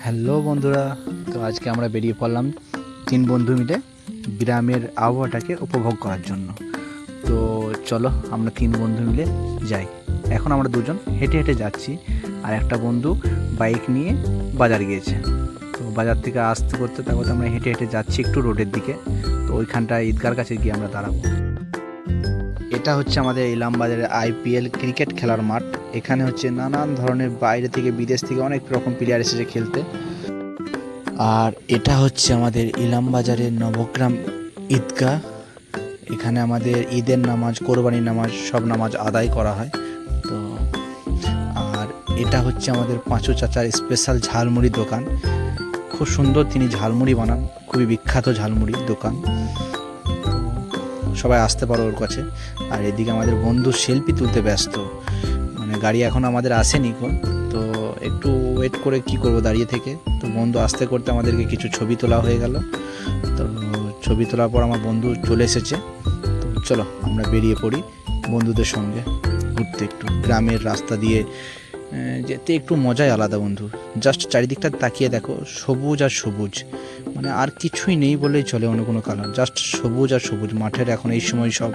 Hello বন্ধুরা, তো আজকে আমরা বেরিয়ে পড়লাম 3 বন্ধু মিলে গ্রামের আবহাওয়াটাকে উপভোগ করার জন্য। তো চলো আমরা 3 বন্ধু মিলে যাই। এখন আমরা দুজন হেঁটে হেঁটে যাচ্ছি, আর একটা বন্ধু বাইক নিয়ে বাজার গিয়েছে। তো বাজার থেকে আসতে করতে তারপর আমরা হেঁটে হেঁটে যাচ্ছি একটু রোডের দিকে। তো ওইখানটায় ঈদগার কাছে গিয়ে আমরা দাঁড়াবো। এটা হচ্ছে আমাদের ইলামবাজারের IPL ক্রিকেট খেলার মাঠ। এখানে হচ্ছে নানান ধরনের বাইরে থেকে বিদেশ থেকে অনেক রকম প্লেয়ার এসেছে খেলতে। আর এটা হচ্ছে আমাদের ইলামবাজারের নবগ্রাম ঈদগাহ। এখানে আমাদের ঈদের নামাজ, কোরবানির নামাজ, সব নামাজ আদায় করা হয়। তো আর এটা হচ্ছে আমাদের পাঁচু চাচার স্পেশাল ঝালমুড়ি দোকান। খুব সুন্দর তিনি ঝালমুড়ি বানান, খুবই বিখ্যাত ঝালমুড়ি দোকান। সবাই আসতে পারো ওর কাছে। আর এদিকে আমাদের বন্ধু সেলফি তুলতে ব্যস্ত, মানে গাড়ি এখন আমাদের আসেনি, তো একটু ওয়েট করে কি করব দাঁড়িয়ে থেকে। তো বন্ধু আসতে করতে আমাদেরকে কিছু ছবি তোলা হয়ে গেল। তো ছবি তোলার পর আমার বন্ধু চলে এসেছে। তো চলো আমরা বেরিয়ে পড়ি বন্ধুদের সঙ্গে ঘুরতে। একটু গ্রামের রাস্তা দিয়ে যেতে একটু মজাই আলাদা বন্ধু। জাস্ট চারিদিকটা তাকিয়ে দেখো, সবুজ আর সবুজ, মানে আর কিছুই নেই বলেই চলে অন্য কোনো কারণ। জাস্ট সবুজ আর সবুজ। মাঠের এখন এই সময় সব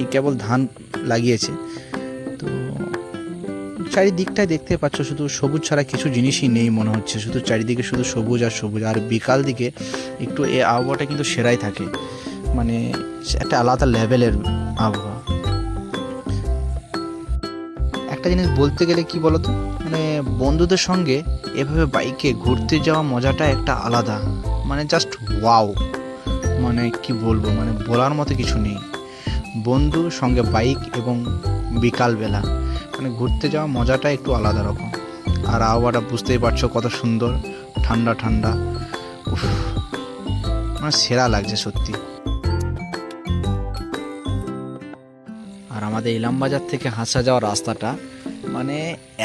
এই কেবল ধান লাগিয়েছে। তো চারিদিকটায় দেখতে পাচ্ছ শুধু সবুজ ছাড়া কিছু জিনিসই নেই মনে হচ্ছে, শুধু চারিদিকে শুধু সবুজ আর সবুজ। আর বিকাল দিকে একটু এই আবহাওয়াটা কিন্তু সেরাই থাকে, মানে একটা আলাদা লেভেলের আবহাওয়া। একটা জিনিস বলতে গেলে কি বলতো, মানে বন্ধুদের সঙ্গে এভাবে বাইকে ঘুরতে যাওয়া মজাটা একটা আলাদা, মানে জাস্ট ওয়াও। মানে কি বলবো, মানে বলার মতো কিছু নেই। বন্ধুর সঙ্গে বাইক এবং বিকালবেলা মানে ঘুরতে যাওয়া মজাটা একটু আলাদা রকম। আর আবহাওয়াটা বুঝতেই পারছো কত সুন্দর, ঠান্ডা ঠান্ডা, উফ, মানে সেরা লাগছে সত্যি। আর আমাদের ইলামবাজার থেকে হাঁসা যাওয়ার রাস্তাটা মানে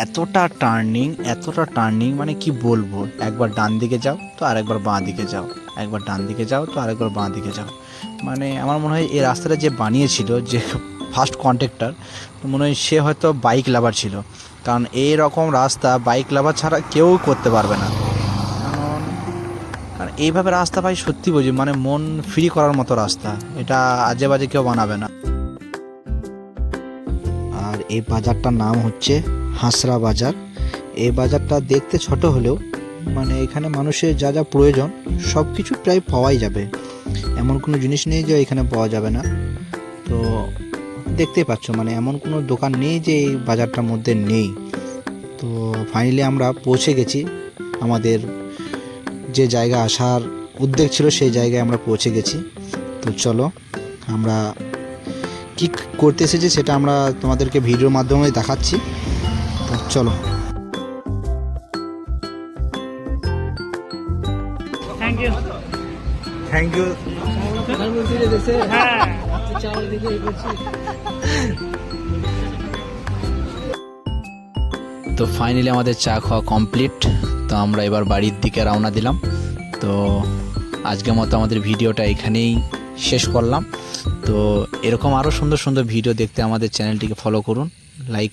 এতটা টার্নিং, মানে কি বলবো। একবার ডান দিকে যাও তো আরেকবার বাঁ দিকে যাও, একবার ডান দিকে যাও তো আরেকবার বাঁ দিকে যাও। মানে আমার মনে হয় এই রাস্তাটা যে বানিয়েছিল, যে ফার্স্ট কন্ট্রাক্টর, মনে হয় সে হয়তো বাইক লাভার ছিল, কারণ এই রকম রাস্তা বাইক লাভার ছাড়া কেউ করতে পারবে না। কারণ এইভাবে রাস্তা ভাই সত্যি বুঝি, মানে মন ফ্রি করার মতো রাস্তা। এটা আজে বাজে কেউ বানাবে না। আর এই বাজারটার নাম হচ্ছে হাঁসরা বাজার। এই বাজারটা দেখতে ছোট হলেও মানে এখানে মানুষের যা যা প্রয়োজন সব কিছু প্রায় পাওয়াই যাবে, এমন কোনো জিনিস নেই যে এখানে পাওয়া যাবে না। তো দেখতেই পাচ্ছ, মানে এমন কোনো দোকান নেই যে এই বাজারটার মধ্যে নেই। তো ফাইনালি আমরা পৌঁছে গেছি, আমাদের যে জায়গা আসার উদ্যোগ ছিল সেই জায়গায় আমরা পৌঁছে গেছি। তো চলো আমরা কি করতে এসেছি সেটা আমরা তোমাদেরকে ভিডিওর মাধ্যমে দেখাচ্ছি। তো চলো। Thank you. তো ফাইনালি আমাদের চা খাওয়া কমপ্লিট। তো আমরা এবার বাড়ির দিকে রওনা দিলাম। তো আজকের মতো আমাদের ভিডিওটা এখানেই শেষ করলাম। তো এরকম আরও সুন্দর সুন্দর ভিডিও দেখতে আমাদের চ্যানেলটিকে ফলো করুন, লাইক